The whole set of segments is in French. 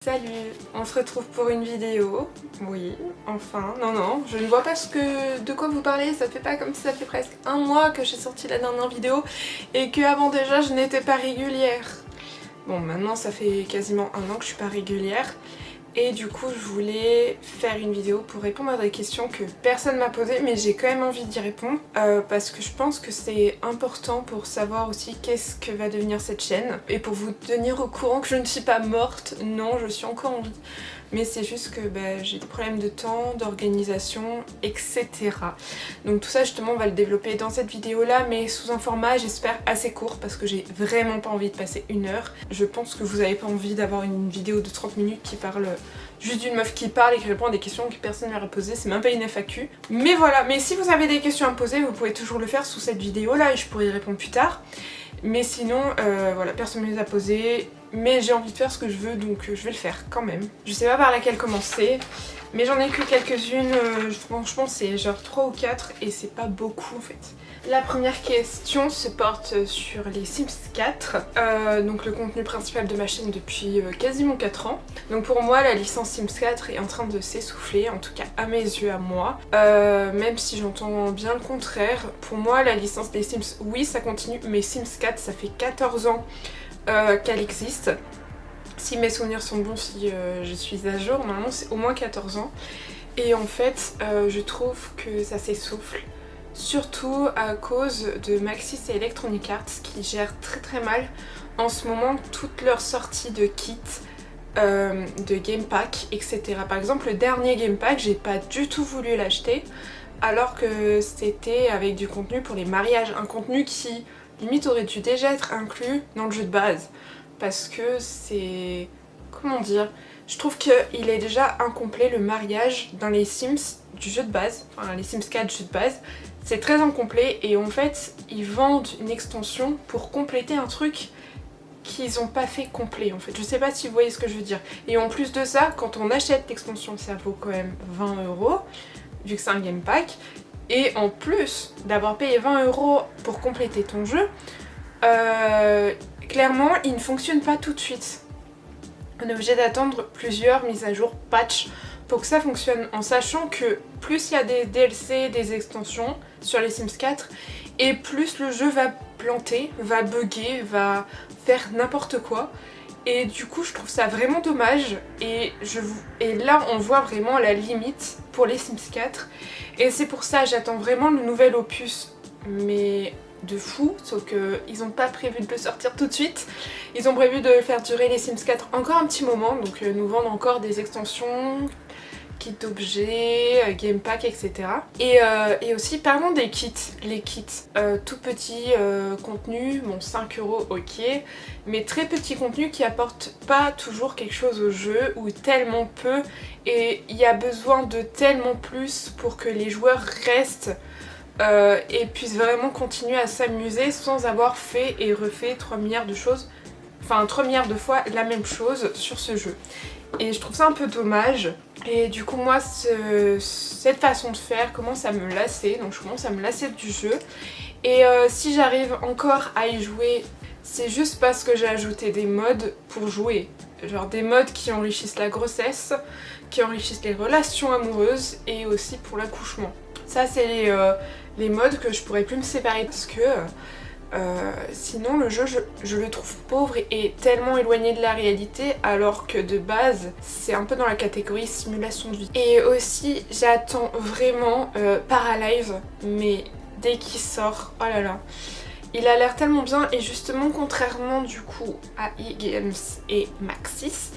Salut, on se retrouve pour une vidéo. Oui, enfin, non, je ne vois pas de quoi vous parlez, ça fait pas comme si ça fait presque un mois que j'ai sorti la dernière vidéo et que avant déjà je n'étais pas régulière. Bon, maintenant ça fait quasiment un an que je suis pas régulière et du coup je voulais faire une vidéo pour répondre à des questions que personne m'a posées, mais j'ai quand même envie d'y répondre parce que je pense que c'est important pour savoir aussi qu'est-ce que va devenir cette chaîne et pour vous tenir au courant que je ne suis pas morte. Non, je suis encore en vie, mais c'est juste que j'ai des problèmes de temps, d'organisation, etc. Donc tout ça justement on va le développer dans cette vidéo là, mais sous un format j'espère assez court parce que j'ai vraiment pas envie de passer une heure. Je pense que vous avez pas envie d'avoir une vidéo de 30 minutes qui parle juste d'une meuf qui parle et qui répond à des questions que personne ne leur a posées, c'est même pas une FAQ. Mais voilà, mais si vous avez des questions à me poser, vous pouvez toujours le faire sous cette vidéo là et je pourrai y répondre plus tard. Mais sinon, voilà, personne ne me les a posées, mais j'ai envie de faire ce que je veux, donc je vais le faire quand même. Je sais pas par laquelle commencer, mais j'en ai que quelques-unes, franchement c'est genre 3 ou 4 et c'est pas beaucoup en fait. La première question se porte sur les Sims 4, donc le contenu principal de ma chaîne depuis quasiment 4 ans. Donc pour moi la licence Sims 4 est en train de s'essouffler, en tout cas à mes yeux, à moi. Même si j'entends bien le contraire, pour moi la licence des Sims, oui ça continue, mais Sims 4 ça fait 14 ans qu'elle existe. Si mes souvenirs sont bons, si je suis à jour, normalement c'est au moins 14 ans. Et en fait je trouve que ça s'essouffle. Surtout à cause de Maxis et Electronic Arts qui gèrent très mal en ce moment toutes leurs sorties de kits, de game pack, etc. Par exemple le dernier game pack, j'ai pas du tout voulu l'acheter alors que c'était avec du contenu pour les mariages, un contenu qui limite aurait dû déjà être inclus dans le jeu de base parce que c'est... comment dire, je trouve qu'il est déjà incomplet le mariage dans les Sims du jeu de base, enfin les Sims 4 jeu de base. C'est très incomplet et en fait ils vendent une extension pour compléter un truc qu'ils n'ont pas fait complet en fait. Je sais pas si vous voyez ce que je veux dire. Et en plus de ça, quand on achète l'extension ça vaut quand même 20 € vu que c'est un game pack. Et en plus d'avoir payé 20 € pour compléter ton jeu, clairement il ne fonctionne pas tout de suite. On est obligé d'attendre plusieurs mises à jour, patch, pour que ça fonctionne, en sachant que plus il y a des DLC, des extensions sur les Sims 4, et plus le jeu va planter, va bugger, va faire n'importe quoi. Et du coup je trouve ça vraiment dommage et là on voit vraiment la limite pour les Sims 4. Et c'est pour ça j'attends vraiment le nouvel opus, mais de fou, sauf qu'ils n'ont pas prévu de le sortir tout de suite. Ils ont prévu de faire durer les Sims 4 encore un petit moment, donc nous vendre encore des extensions, kits d'objets, game pack, etc. Et aussi parlons des kits, les kits, tout petit contenu, bon 5 € ok, mais très petit contenu qui apporte pas toujours quelque chose au jeu ou tellement peu, et il y a besoin de tellement plus pour que les joueurs restent et puissent vraiment continuer à s'amuser sans avoir fait et refait 3 milliards de choses, enfin 3 milliards de fois la même chose sur ce jeu. Et je trouve ça un peu dommage. Et du coup moi cette façon de faire commence à me lasser, donc je commence à me lasser du jeu. Et si j'arrive encore à y jouer, c'est juste parce que j'ai ajouté des mods pour jouer. Genre des mods qui enrichissent la grossesse, qui enrichissent les relations amoureuses et aussi pour l'accouchement. Ça c'est les mods que je pourrais plus me séparer parce que sinon le jeu je le trouve pauvre et tellement éloigné de la réalité, alors que de base c'est un peu dans la catégorie simulation de vie. Et aussi j'attends vraiment Paralive, mais dès qu'il sort, oh là là, il a l'air tellement bien. Et justement contrairement du coup à eGames et Maxis,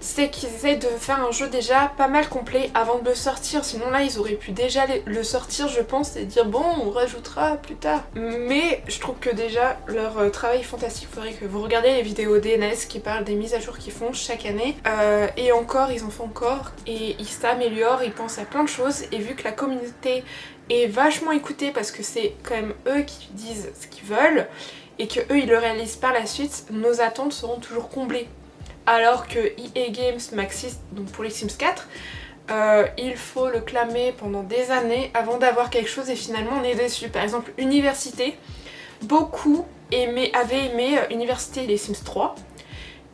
c'est qu'ils essaient de faire un jeu déjà pas mal complet avant de le sortir, sinon là ils auraient pu déjà le sortir je pense et dire bon on rajoutera plus tard. Mais je trouve que déjà leur travail est fantastique, il faudrait que vous regardiez les vidéos DNS qui parlent des mises à jour qu'ils font chaque année, et encore ils en font encore et ils s'améliorent, ils pensent à plein de choses, et vu que la communauté est vachement écoutée parce que c'est quand même eux qui disent ce qu'ils veulent et que eux ils le réalisent par la suite, nos attentes seront toujours comblées. Alors que EA Games, Maxis, donc pour les Sims 4, il faut le clamer pendant des années avant d'avoir quelque chose et finalement on est déçu. Par exemple Université, beaucoup avaient aimé Université et les Sims 3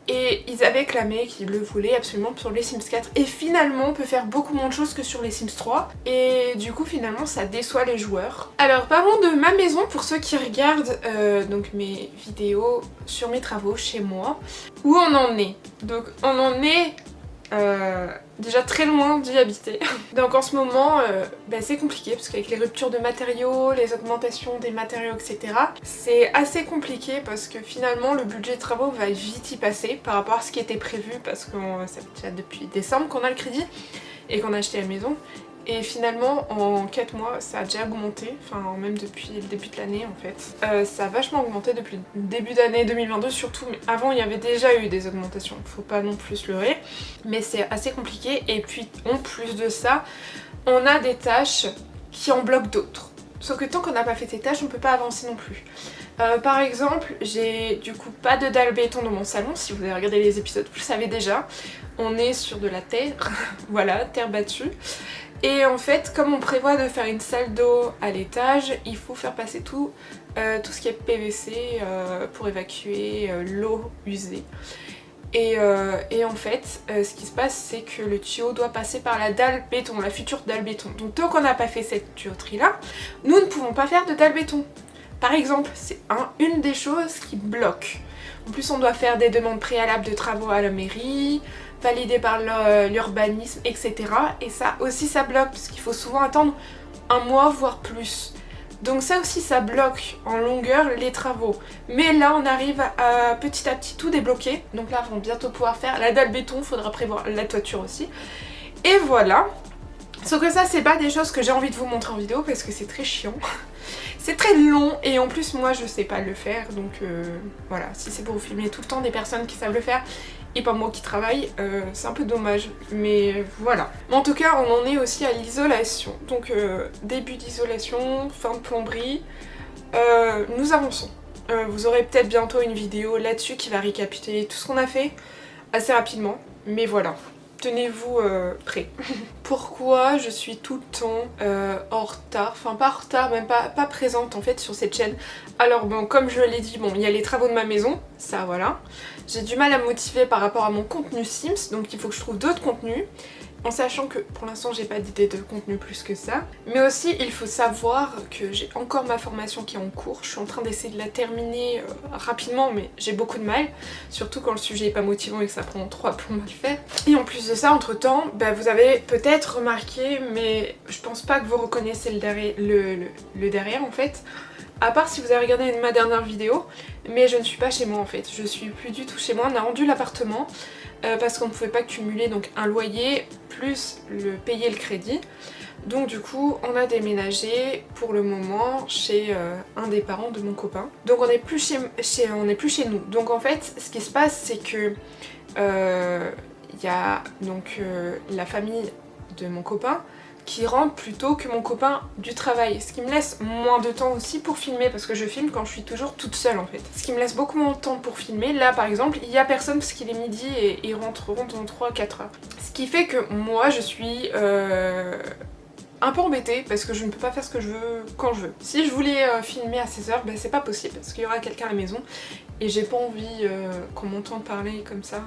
Et ils avaient clamé qu'ils le voulaient absolument sur les Sims 4. Et finalement on peut faire beaucoup moins de choses que sur les Sims 3. Et du coup finalement ça déçoit les joueurs. Alors parlons de ma maison pour ceux qui regardent donc mes vidéos sur mes travaux chez moi. Où on en est. Donc on en est déjà très loin d'y habiter. Donc en ce moment c'est compliqué parce qu'avec les ruptures de matériaux, les augmentations des matériaux etc. c'est assez compliqué parce que finalement le budget de travaux va vite y passer par rapport à ce qui était prévu parce que c'est déjà depuis décembre qu'on a le crédit et qu'on a acheté la maison. Et finalement en 4 mois ça a déjà augmenté, enfin même depuis le début de l'année en fait. Ça a vachement augmenté depuis le début d'année 2022 surtout, mais avant il y avait déjà eu des augmentations, faut pas non plus se leurrer. Mais c'est assez compliqué et puis en plus de ça, on a des tâches qui en bloquent d'autres. Sauf que tant qu'on n'a pas fait ces tâches on peut pas avancer non plus. Par exemple, j'ai du coup pas de dalle béton dans mon salon, si vous avez regardé les épisodes vous le savez déjà. On est sur de la terre, voilà, terre battue. Et en fait, comme on prévoit de faire une salle d'eau à l'étage, il faut faire passer tout ce qui est PVC pour évacuer l'eau usée. Et en fait, ce qui se passe, c'est que le tuyau doit passer par la dalle béton, la future dalle béton. Donc tant qu'on n'a pas fait cette tuyauterie-là, nous ne pouvons pas faire de dalle béton. Par exemple, c'est une des choses qui bloque. En plus, on doit faire des demandes préalables de travaux à la mairie, validées par l'urbanisme, etc. Et ça aussi, ça bloque, parce qu'il faut souvent attendre un mois, voire plus. Donc ça aussi, ça bloque en longueur les travaux. Mais là, on arrive à petit tout débloquer. Donc là, on va bientôt pouvoir faire la dalle béton, il faudra prévoir la toiture aussi. Et voilà. Sauf que ça, c'est pas des choses que j'ai envie de vous montrer en vidéo, parce que c'est très chiant. C'est très long et en plus moi je sais pas le faire donc voilà, si c'est pour vous filmer tout le temps des personnes qui savent le faire et pas moi qui travaille, c'est un peu dommage, mais voilà. Mais en tout cas on en est aussi à l'isolation, donc début d'isolation, fin de plomberie, nous avançons. Vous aurez peut-être bientôt une vidéo là-dessus qui va récapituler tout ce qu'on a fait assez rapidement, mais voilà. Tenez-vous prêts. Pourquoi je suis tout le temps en retard, enfin pas en retard, même pas présente en fait sur cette chaîne. Alors bon, comme je l'ai dit, bon, il y a les travaux de ma maison, ça voilà. J'ai du mal à me motiver par rapport à mon contenu Sims, donc il faut que je trouve d'autres contenus. En sachant que pour l'instant j'ai pas d'idée de contenu plus que ça. Mais aussi il faut savoir que j'ai encore ma formation qui est en cours. Je suis en train d'essayer de la terminer rapidement mais j'ai beaucoup de mal. Surtout quand le sujet est pas motivant et que ça prend 3 plombs à le faire. Et en plus de ça, entre temps, vous avez peut-être remarqué, mais je pense pas que vous reconnaissez le derrière en fait. À part si vous avez regardé ma dernière vidéo, mais je ne suis pas chez moi en fait. Je suis plus du tout chez moi, on a rendu l'appartement. Parce qu'on ne pouvait pas cumuler donc un loyer plus payer le crédit. Donc du coup on a déménagé pour le moment chez un des parents de mon copain. Donc on n'est plus chez nous. Donc en fait ce qui se passe c'est que y a donc la famille de mon copain qui rentre plus tôt que mon copain du travail, ce qui me laisse moins de temps aussi pour filmer parce que je filme quand je suis toujours toute seule en fait. Ce qui me laisse beaucoup moins de temps pour filmer. Là par exemple il y a personne parce qu'il est midi et ils rentreront dans 3-4 heures. Ce qui fait que moi je suis un peu embêtée parce que je ne peux pas faire ce que je veux quand je veux. Si je voulais filmer à 16h, c'est pas possible parce qu'il y aura quelqu'un à la maison et j'ai pas envie qu'on m'entende parler comme ça.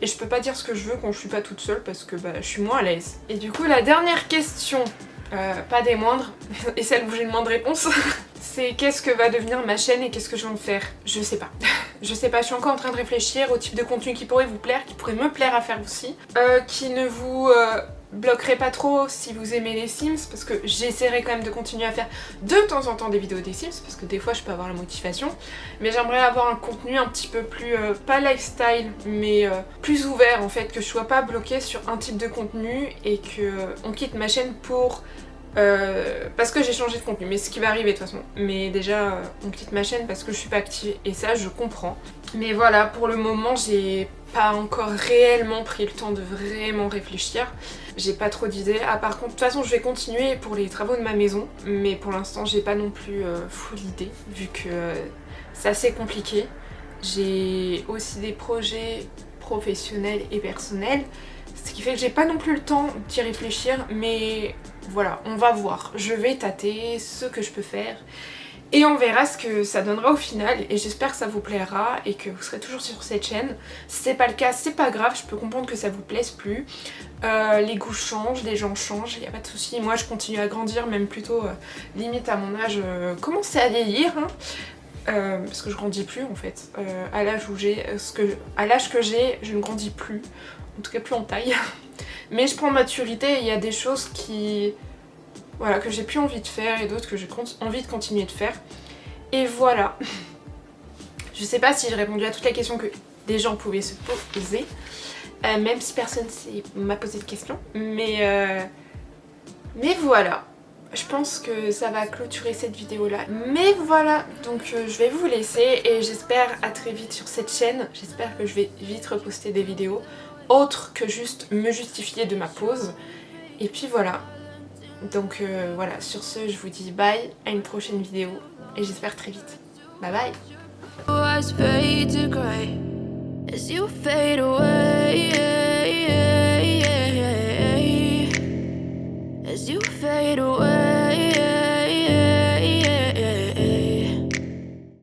Et je peux pas dire ce que je veux quand je suis pas toute seule parce que je suis moins à l'aise. Et du coup la dernière question, pas des moindres, et celle où j'ai le moins de réponses, c'est qu'est-ce que va devenir ma chaîne et qu'est-ce que je vais en faire? Je sais pas. Je sais pas, je suis encore en train de réfléchir au type de contenu qui pourrait vous plaire, qui pourrait me plaire à faire aussi, qui ne vous bloquerai pas trop si vous aimez les Sims, parce que j'essaierai quand même de continuer à faire de temps en temps des vidéos des Sims, parce que des fois je peux avoir la motivation, mais j'aimerais avoir un contenu un petit peu plus, pas lifestyle, mais plus ouvert en fait, que je sois pas bloquée sur un type de contenu et que on quitte ma chaîne pour... parce que j'ai changé de contenu, mais ce qui va arriver de toute façon. Mais déjà, on quitte ma chaîne parce que je suis pas active et ça, je comprends. Mais voilà, pour le moment, j'ai pas encore réellement pris le temps de vraiment réfléchir. J'ai pas trop d'idées. Ah, par contre, de toute façon, je vais continuer pour les travaux de ma maison, mais pour l'instant, j'ai pas non plus full idée, vu que c'est assez compliqué. J'ai aussi des projets professionnels et personnels, ce qui fait que j'ai pas non plus le temps d'y réfléchir, mais voilà, on va voir. Je vais tâter ce que je peux faire Et on verra ce que ça donnera au final, et j'espère que ça vous plaira et que vous serez toujours sur cette chaîne. Si c'est pas le cas, c'est pas grave, je peux comprendre que ça vous plaise plus. Les goûts changent, les gens changent, y a pas de souci. Moi je continue à grandir, même plutôt limite à mon âge, commencer à vieillir, hein. Parce que je grandis plus en fait. À l'âge que j'ai, je ne grandis plus. En tout cas plus en taille. Mais je prends maturité et il y a des choses voilà, que j'ai plus envie de faire et d'autres que j'ai envie de continuer de faire. Et voilà. Je sais pas si j'ai répondu à toutes les questions que des gens pouvaient se poser. Même si personne m'a posé de questions. Mais voilà. Je pense que ça va clôturer cette vidéo là. Mais voilà, donc je vais vous laisser et j'espère à très vite sur cette chaîne. J'espère que je vais vite reposter des vidéos autres que juste me justifier de ma pause. Et puis voilà. Donc voilà, sur ce je vous dis bye, à une prochaine vidéo et j'espère très vite. Bye bye. As you fade away